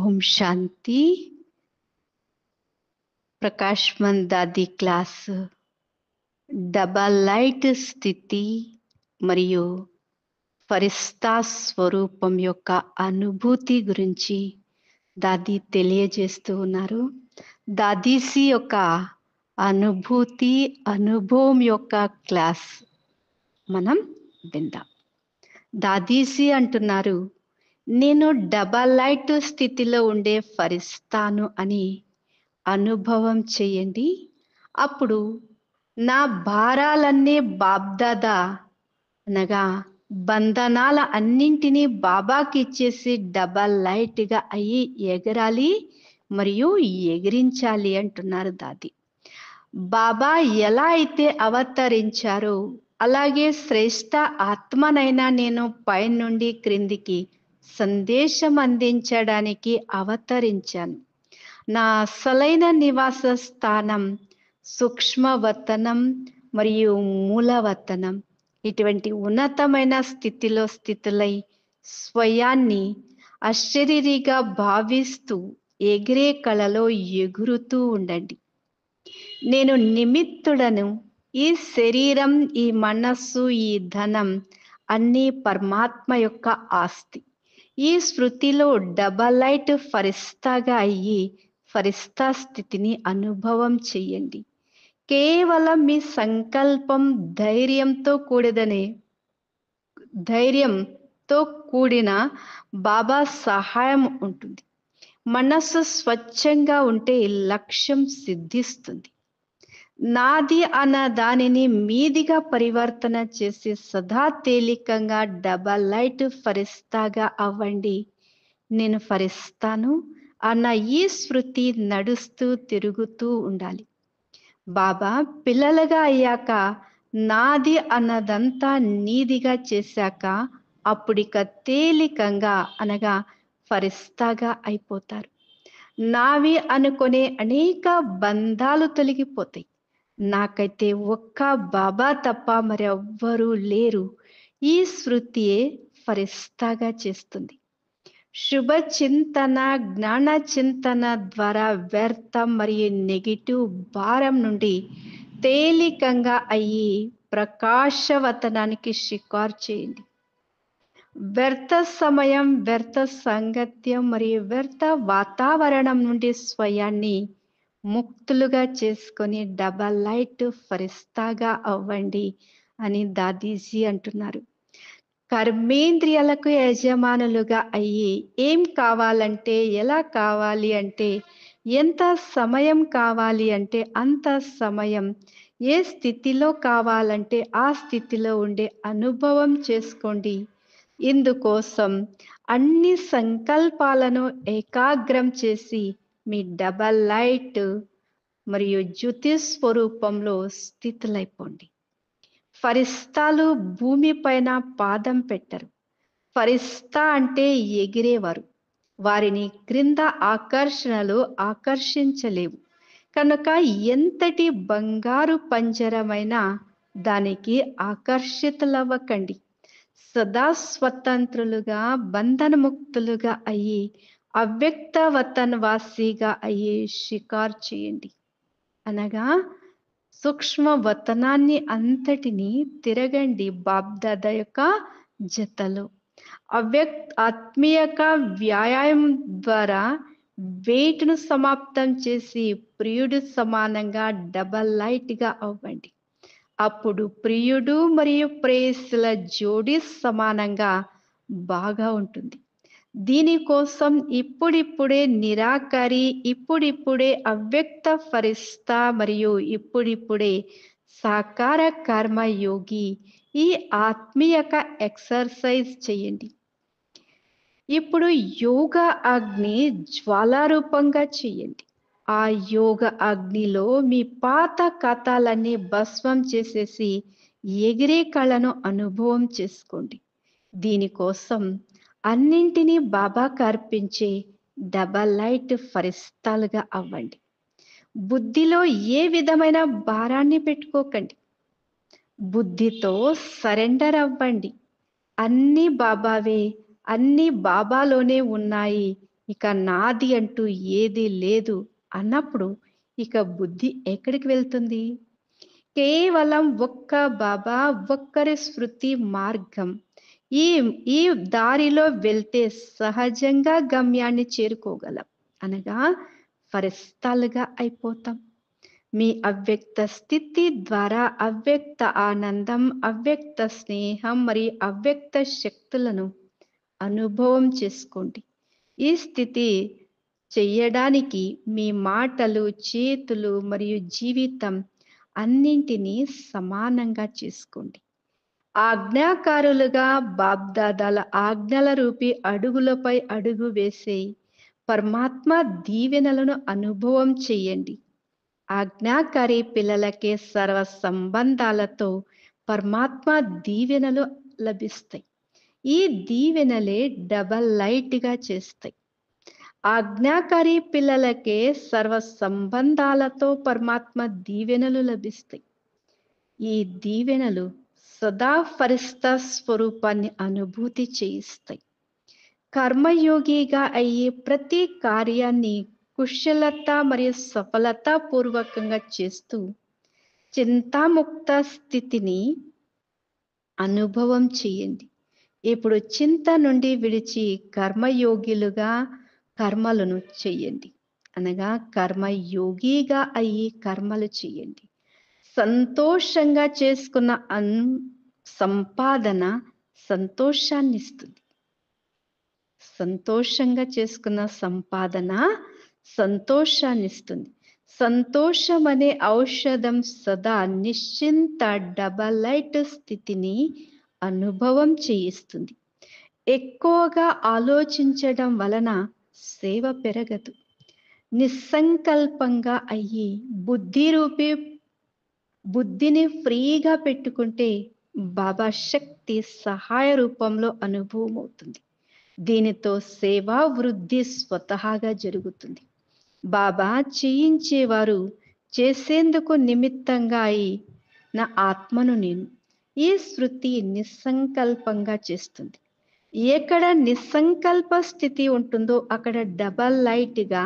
ఓం శాంతి. ప్రకాష్ మన్ దాది class double light స్థితి మరియు ఫరిస్తా స్వరూపం యొక్క అనుభూతి గురించి దాది తెలియజేస్తూ ఉన్నారు. దాదీసి యొక్క అనుభవం యొక్క క్లాస్ మనం విందాం. దాదీసి అంటున్నారు, నేను డబల్ లైట్ స్థితిలో ఉండే ఫరిస్తాను అని అనుభవం చేయండి. అప్పుడు నా భారాలన్నీ బాబ్దాదా అనగా బంధనాల అన్నింటినీ బాబాకి ఇచ్చేసి డబల్ లైట్గా అయ్యి ఎగరాలి మరియు ఎగిరించాలి అంటున్నారు దాది. బాబా ఎలా అయితే అవతరించారో అలాగే శ్రేష్ఠ ఆత్మనైనా నేను పైనుండి క్రిందికి సందేశం అందించడానికి అవతరించాను. నా అసలైన నివాస స్థానం సూక్ష్మవతనం మరియు మూలవతనం. ఇటువంటి ఉన్నతమైన స్థితులై స్వయాన్ని అశరీరిగా భావిస్తూ ఎగిరే కళలో ఎగురుతూ ఉండండి. నేను నిమిత్తుడను. ఈ శరీరం, ఈ మనస్సు, ఈ ధనం అన్నీ పరమాత్మ యొక్క ఆస్తి. ఈ స్మృతిలో డబల్ లైట్ ఫరిస్తాగా అయ్యి ఫరిస్తా స్థితిని అనుభవం చెయ్యండి. కేవలం మీ సంకల్పం ధైర్యంతో కూడిన బాబా సహాయం ఉంటుంది. మనస్సు స్వచ్ఛంగా ఉంటే లక్ష్యం సిద్ధిస్తుంది. నాది అన్న దానిని మీదిగా పరివర్తన చేసి సదా తేలికంగా డబల్ లైట్ ఫరిస్తాగా అవ్వండి. నేను ఫరిస్తాను అన్న ఈ స్మృతి నడుస్తూ తిరుగుతూ ఉండాలి. బాబా పిల్లలుగా అయ్యాక నాది అన్నదంతా నీదిగా చేశాక అప్పుడిక తేలికంగా అనగా ఫరిస్తాగా అయిపోతారు. నావి అనుకునే అనేక బంధాలు తొలగిపోతాయి. నాకైతే ఒక్క బాబా తప్ప మరెవ్వరూ లేరు. ఈ స్మృతియే ఫరిస్తాగా చేస్తుంది. శుభ చింతన, జ్ఞాన చింతన ద్వారా వ్యర్థం మరియు నెగిటివ్ భారం నుండి తేలికంగా అయ్యి ప్రకాశవతనానికి షికారు చేయండి. వ్యర్థ సమయం, వ్యర్థ సంగత్యం మరియు వ్యర్థ వాతావరణం నుండి స్వయాన్ని ముక్తులుగా చేసుకొని డబల్ లైట్ ఫరిస్తాగా అవ్వండి అని దాదీజీ అంటున్నారు. కర్మేంద్రియాలకు యజమానులుగా అయ్యి ఏం కావాలంటే, ఎలా కావాలి అంటే, ఎంత సమయం కావాలి అంటే అంత సమయం, ఏ స్థితిలో కావాలంటే ఆ స్థితిలో ఉండే అనుభవం చేసుకోండి. ఇందుకోసం అన్ని సంకల్పాలను ఏకాగ్రం చేసి మీ డబల్ లైట్ మరియు జ్యోతి స్వరూపంలో స్థితులైపోండి. ఫరిస్తాలు భూమిపైన పాదం పెట్టరు. ఫరిస్తా అంటే ఎగిరేవారు. వారిని క్రింద ఆకర్షణలు ఆకర్షించలేవు. కనుక ఎంతటి బంగారు పంజరమైనా దానికి ఆకర్షితులవ్వకండి. సదా స్వతంత్రులుగా, బంధనముక్తులుగా అయ్యి అవ్యక్త వతన్వాసిగా అయ్యి షికారు చేయండి. అనగా సూక్ష్మ వతనాన్ని అంతటిని తిరగండి. బాబ్దాదా యొక్క జతలు ఆత్మీయక వ్యాయామం ద్వారా వెయిట్ను సమాప్తం చేసి ప్రియుడు సమానంగా డబల్ లైట్గా అవ్వండి. అప్పుడు ప్రియుడు మరియు ప్రేయస్సుల జోడీ సమానంగా బాగా ఉంటుంది. దీనికోసం ఇప్పుడిప్పుడే నిరాకారి, ఇప్పుడిప్పుడే అవ్యక్త ఫరిస్తా మరియు ఇప్పుడిప్పుడే సాకార కర్మయోగి ఈ ఆత్మీయక ఎక్సర్సైజ్ చేయండి. ఇప్పుడు యోగ అగ్ని జ్వాలారూపంగా చేయండి. ఆ యోగ అగ్నిలో మీ పాత కథలన్నీ భస్మం చేసేసి ఎగిరే కళను అనుభవం చేసుకోండి. దీనికోసం అన్నింటినీ బాబాకు అర్పించే డబల్ లైట్ ఫరిస్తాలుగా అవ్వండి. బుద్ధిలో ఏ విధమైన భారాన్ని పెట్టుకోకండి. బుద్ధితో సరెండర్ అవ్వండి. అన్ని బాబావే, అన్ని బాబాలోనే ఉన్నాయి. ఇక నాది అంటూ ఏది లేదు అన్నప్పుడు ఇక బుద్ధి ఎక్కడికి వెళ్తుంది? కేవలం ఒక్క బాబా, ఒక్కరి స్మృతి మార్గం. ఈ ఈ దారిలో వెళ్తే సహజంగా గమ్యాన్ని చేరుకోగలం. అనగా ఫరిస్తాలుగా అయిపోతాం. మీ అవ్యక్త స్థితి ద్వారా అవ్యక్త ఆనందం, అవ్యక్త స్నేహం మరియు అవ్యక్త శక్తులను అనుభవం చేసుకోండి. ఈ స్థితి చెయ్యడానికి మీ మాటలు, చేతులు మరియు జీవితం అన్నింటినీ సమానంగా చేసుకోండి. ఆజ్ఞాకారులుగా బాబ్దాదాల ఆజ్ఞల రూపీ అడుగులపై అడుగు వేసే పరమాత్మ దీవెనలను అనుభవం చెయ్యండి. ఆజ్ఞాకారి పిల్లలకే సర్వ సంబంధాలతో పరమాత్మ దీవెనలు లభిస్తాయి. ఈ దీవెనలే డబల్ లైట్గా చేస్తాయి. ఆజ్ఞాకారి పిల్లలకే సర్వ సంబంధాలతో పరమాత్మ దీవెనలు లభిస్తాయి. ఈ దీవెనలు సదా ఫరిస్తా స్వరూపాన్ని అనుభూతి చేయిస్తాయి. కర్మయోగిగా అయ్యే ప్రతి కార్యాన్ని కుశలత మరియు సఫలత పూర్వకంగా చేస్తూ చింతాముక్త స్థితిని అనుభవం చేయండి. ఇప్పుడు చింత నుండి విడిచి కర్మయోగిలుగా కర్మలను చెయ్యండి. అనగా కర్మయోగిగా అయ్యి కర్మలు చెయ్యండి. సంతోషంగా చేసుకున్న సంపాదన సంతోషాన్ని ఇస్తుంది. సంతోషంగా చేసుకున్న సంపాదన సంతోషాన్ని ఇస్తుంది. సంతోషం అనే ఔషధం సదా నిశ్చింత డబల్ లైట్ స్థితిని అనుభవం చేయిస్తుంది. ఎక్కువగా ఆలోచించడం వలన సేవ పెరగదు. నిస్సంకల్పంగా అయ్యి బుద్ధిని ఫ్రీగా పెట్టుకుంటే బాబా శక్తి సహాయ రూపంలో అనుభవం అవుతుంది. దీనితో సేవా వృద్ధి స్వతహాగా జరుగుతుంది. బాబా చేయించేవారు చేసేందుకు నిమిత్తంగా అయి నా ఆత్మను నేను. ఈ శృతి నిస్సంకల్పంగా చేస్తుంది. ఎక్కడ నిస్సంకల్ప స్థితి ఉంటుందో అక్కడ డబల్ లైట్గా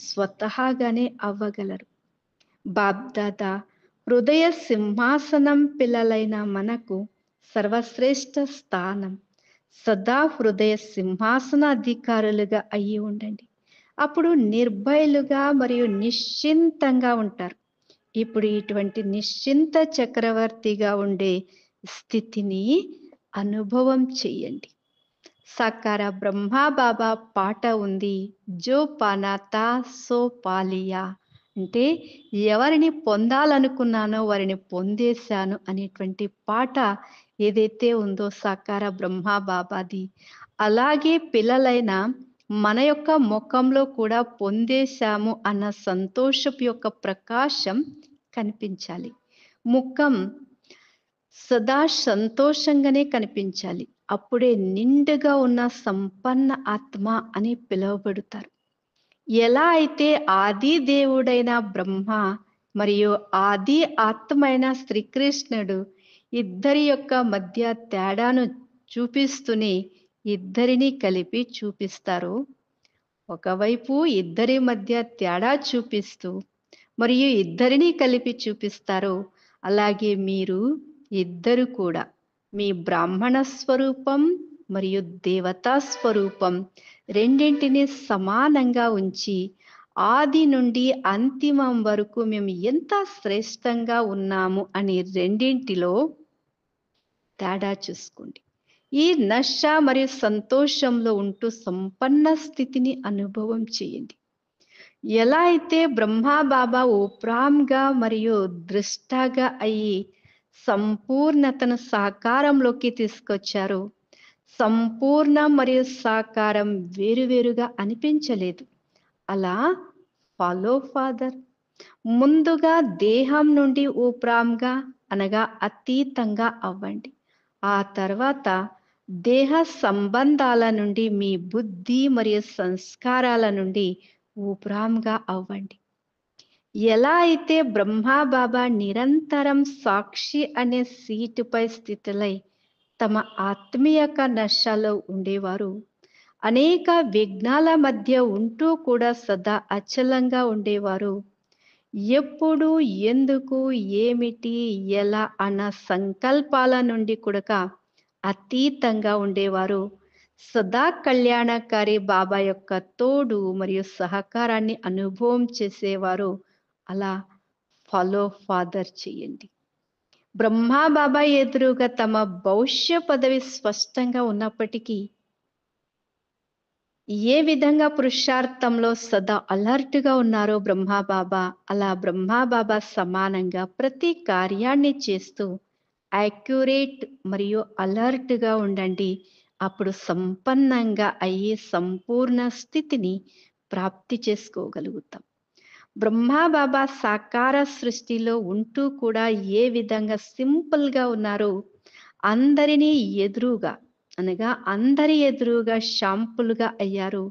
స్వతహాగానే అవ్వగలరు. బాబ్దాదా హృదయ సింహాసనం పిల్లలైన మనకు సర్వశ్రేష్ఠ స్థానం. సదా హృదయ సింహాసన అధికారులుగా అయ్యి ఉండండి. అప్పుడు నిర్భయులుగా మరియు నిశ్చింతంగా ఉంటారు. ఇప్పుడు ఇటువంటి నిశ్చింత చక్రవర్తిగా ఉండే స్థితిని అనుభవం చెయ్యండి. సాకార బ్రహ్మ బాబా పాట ఉంది, జో పానాతా సో పాలియా. అంటే ఎవరిని పొందాలనుకున్నానో వారిని పొందేశాను అనేటువంటి పాట ఏదైతే ఉందో సాకార బ్రహ్మ బాబాది, అలాగే పిల్లలైన మన యొక్క ముఖంలో కూడా పొందేశాము అన్న సంతోషపు యొక్క ప్రకాశం కనిపించాలి. ముఖం సదా సంతోషంగానే కనిపించాలి. అప్పుడే నిండుగా ఉన్న సంపన్న ఆత్మ అని పిలువబడతారు. ఎలా అయితే ఆది దేవుడైన బ్రహ్మ మరియు ఆది ఆత్మైన శ్రీకృష్ణుడు ఇద్దరి యొక్క మధ్య తేడాను చూపిస్తూనే ఇద్దరిని కలిపి చూపిస్తారు. ఒకవైపు ఇద్దరి మధ్య తేడా చూపిస్తూ మరియు ఇద్దరిని కలిపి చూపిస్తారు. అలాగే మీరు ఇద్దరు కూడా మీ బ్రాహ్మణ స్వరూపం మరియు దేవతా స్వరూపం రెండింటిని సమానంగా ఉంచి ఆది నుండి అంతిమం వరకు మేము ఎంత శ్రేష్టంగా ఉన్నాము అని రెండింటిలో తేడా చూసుకోండి. ఈ నశ మరియు సంతోషంలో ఉంటూ సంపన్న స్థితిని అనుభవం చేయండి. ఎలా అయితే బ్రహ్మా బాబా ఓప్రామ్గా మరియు దృష్టగా అయ్యి సంపూర్ణతను సాకారంలోకి తీసుకొచ్చారు. సంపూర్ణ మరియు సాకారం వేరువేరుగా అనిపించలేదు. అలా ఫాలో ఫాదర్ ముందుగా దేహం నుండి ఓప్రామ్గా అనగా అతీతంగా అవ్వండి. ఆ తర్వాత దేహ సంబంధాల నుండి మీ బుద్ధి మరియు సంస్కారాల నుండి ఊప్రామ్గా అవ్వండి. ఎలా అయితే బ్రహ్మా బాబా నిరంతరం సాక్షి అనే సీటుపై స్థితులై తమ ఆత్మీయక నశలో ఉండేవారు, అనేక విఘ్నాల మధ్య ఉంటూ కూడా సదా అచలంగా ఉండేవారు. ఎప్పుడు, ఎందుకు, ఏమిటి, ఎలా అన్న సంకల్పాల నుండి కూడా అతీతంగా ఉండేవారు. సదా కళ్యాణకారి బాబా యొక్క తోడు మరియు సహకారాన్ని అనుభవం చేసేవారు. అలా ఫాలో ఫాదర్ చేయండి. బ్రహ్మా బాబా ఎదురుగా తమ భవిష్య పదవి స్పష్టంగా ఉన్నప్పటికీ ఏ విధంగా పురుషార్థంలో సదా అలర్ట్గా ఉన్నారో బ్రహ్మా బాబా, అలా బ్రహ్మా బాబా సమానంగా ప్రతి కార్యాన్ని చేస్తూ యాక్యురేట్ మరియు అలర్ట్గా ఉండండి. అప్పుడు సంపన్నంగా అయ్యే సంపూర్ణ స్థితిని ప్రాప్తి చేసుకోగలుగుతాం. బ్రహ్మా బాబా సాకార సృష్టిలో ఉంటూ కూడా ఏ విధంగా సింపుల్గా ఉన్నారో అందరినీ ఎదురుగా అనగా అందరి ఎదురుగా షాంపుల్గా అయ్యారు.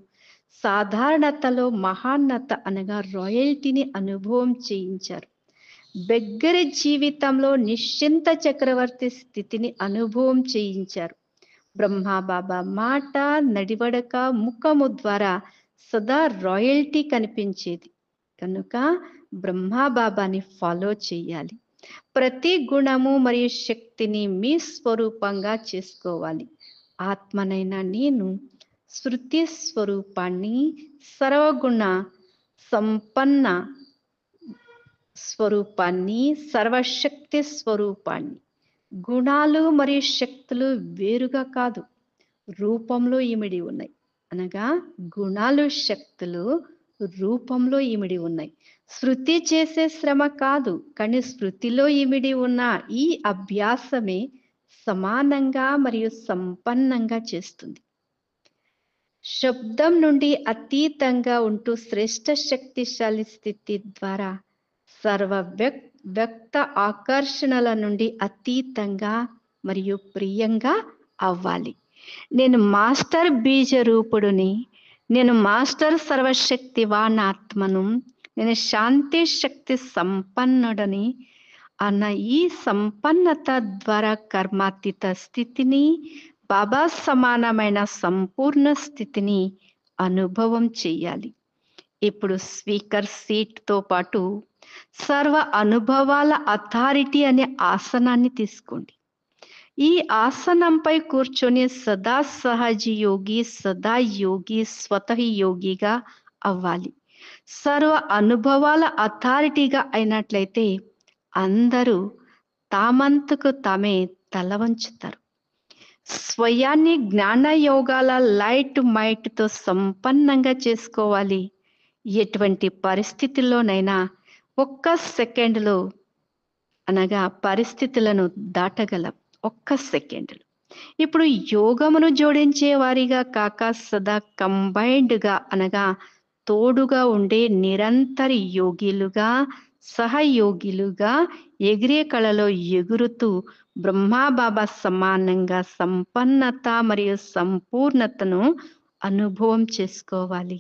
సాధారణతలో మహాన్నత అనగా రాయల్టీని అనుభవం చేయించారు. బెగ్గర జీవితంలో నిశ్చింత చక్రవర్తి స్థితిని అనుభవం చేయించారు. బ్రహ్మా బాబా మాట, నడివడక, ముఖము ద్వారా సదా రాయల్టీ కనిపించేది. కనుక బ్రహ్మా బాబాని ఫాలో చేయాలి. ప్రతి గుణము మరియు శక్తిని మీ స్వరూపంగా చేసుకోవాలి. ఆత్మనైన నేను శృతి స్వరూపాన్ని, సర్వగుణ సంపన్న స్వరూపాన్ని, సర్వశక్తి స్వరూపాన్ని. గుణాలు మరియు శక్తులు వేరుగా కాదు, రూపంలో ఇమిడి ఉన్నాయి. అనగా గుణాలు, శక్తులు రూపంలో ఇమిడి ఉన్నాయి. శృతి చేసే శ్రమ కాదు, కానీ శృతిలో ఇమిడి ఉన్న ఈ అభ్యాసమే సమానంగా మరియు సంపన్నంగా చేస్తుంది. శబ్దం నుండి అతీతంగా ఉంటూ శ్రేష్ట శక్తిశాలి స్థితి ద్వారా సర్వ వ్యక్త ఆకర్షణల నుండి అతీతంగా మరియు ప్రియంగా అవ్వాలి. నేను మాస్టర్ బీజ రూపుడుని, నేను మాస్టర్ సర్వశక్తివాన్ ఆత్మను, నేను శాంతి శక్తి సంపన్నుడని అన్న ఈ సంపన్నత ద్వారా కర్మాతీత స్థితిని, బాబా సమానమైన సంపూర్ణ స్థితిని అనుభవం చేయాలి. ఇప్పుడు స్పీకర్ సీట్తో పాటు సర్వ అనుభవాల అథారిటీ అనే ఆసనాన్ని తీసుకోండి. ఈ ఆసనంపై కూర్చొని సదా సహజ యోగి, సదా యోగి, స్వతః యోగిగా అవ్వాలి. సర్వ అనుభవాల అథారిటీగా అయినట్లయితే అందరూ తామంతకు తామే తల వంచుతారు. స్వయాన్ని జ్ఞాన యోగాల లైట్ మైట్తో సంపన్నంగా చేసుకోవాలి. ఎటువంటి పరిస్థితుల్లోనైనా ఒక్క సెకండ్లో అనగా పరిస్థితులను దాటగలం. ఒక్క సెకండ్లో. ఇప్పుడు యోగమును జోడించే వారిగా కాక సదా కంబైన్డ్గా అనగా తోడుగా ఉండే నిరంతర యోగిలుగా, సహయోగిలుగా ఎగిరే కళలో ఎగురుతూ బ్రహ్మాబాబా సమానంగా సంపన్నత మరియు సంపూర్ణతను అనుభవం చేసుకోవాలి.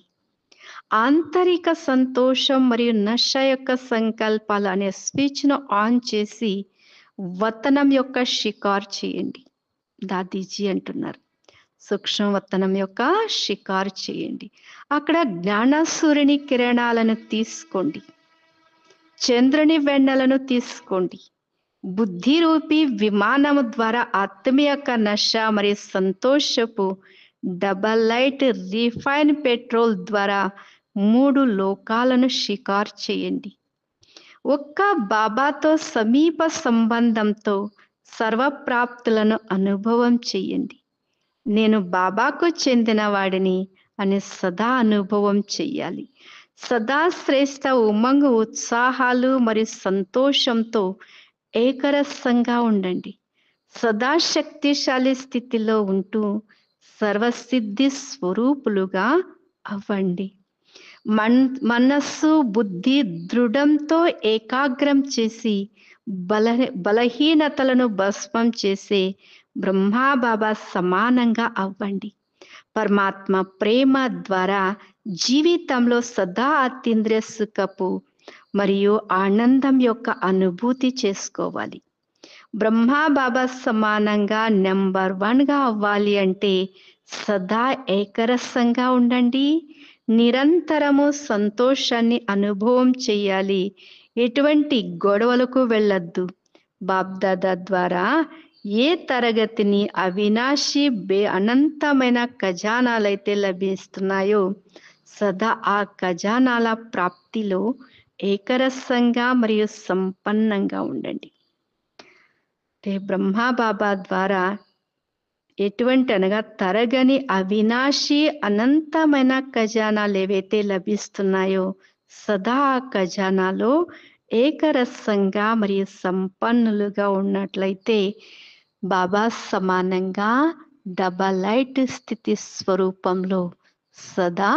ఆంతరిక సంతోషం మరియు నశ యొక్క సంకల్పాలు అనే స్విచ్ను ఆన్ చేసి వతనం యొక్క షికారు చేయండి. దాదీజీ అంటున్నారు, సూక్ష్మ వతనం యొక్క షికారు చేయండి. అక్కడ జ్ఞాన సూర్యుని కిరణాలను తీసుకోండి, చంద్రుని వెన్నెలను తీసుకోండి. బుద్ధి రూపీ విమానము ద్వారా ఆత్మ యొక్క నశ మరియు సంతోషపు డబల్ లైట్ రిఫైన్ పెట్రోల్ ద్వారా 3 లోకాలను షికారు చేయండి. ఒక్క బాబాతో సమీప సంబంధంతో సర్వప్రాప్తులను అనుభవం చెయ్యండి. నేను బాబాకు చెందిన వాడిని అని సదా అనుభవం చెయ్యాలి. సదా శ్రేష్ట ఉమంగు, ఉత్సాహాలు మరియు సంతోషంతో ఏకరసంగా ఉండండి. సదా శక్తిశాలి స్థితిలో ఉంటూ సర్వసిద్ధి స్వరూపులుగా అవ్వండి. మనస్సు, బుద్ధి దృఢంతో ఏకాగ్రం చేసి బలహీనతలను భస్మం చేసే బ్రహ్మాబాబా సమానంగా అవ్వండి. పరమాత్మ ప్రేమ ద్వారా జీవితంలో సదా అతీంద్రియ సుఖపు మరియు ఆనందం యొక్క అనుభూతి చేసుకోవాలి. బ్రహ్మాబాబా సమానంగా నెంబర్ 1గా అవ్వాలి అంటే సదా ఏకరసంగా ఉండండి. నిరంతరము సంతోషాన్ని అనుభవం చేయాలి. ఎటువంటి గొడవలకు వెళ్ళొద్దు. బాప్దాదా ద్వారా ఏ తరగతిని అవినాశి అనంతమైన ఖజానాలైతే లభిస్తున్నాయో సదా ఆ ఖజానాల ప్రాప్తిలో ఏకరసంగా మరియు సంపన్నంగా ఉండండి. బ్రహ్మా బాబా ద్వారా ఎటువంటి అనగా తరగని అవినాశి అనంతమైన ఖజానాలు ఏవైతే లభిస్తున్నాయో సదా ఆ ఖజానాలో ఏకరసంగా మరియు సంపన్నులుగా ఉన్నట్లయితే బాబా సమానంగా డబల్ లైట్ స్థితి స్వరూపంలో సదా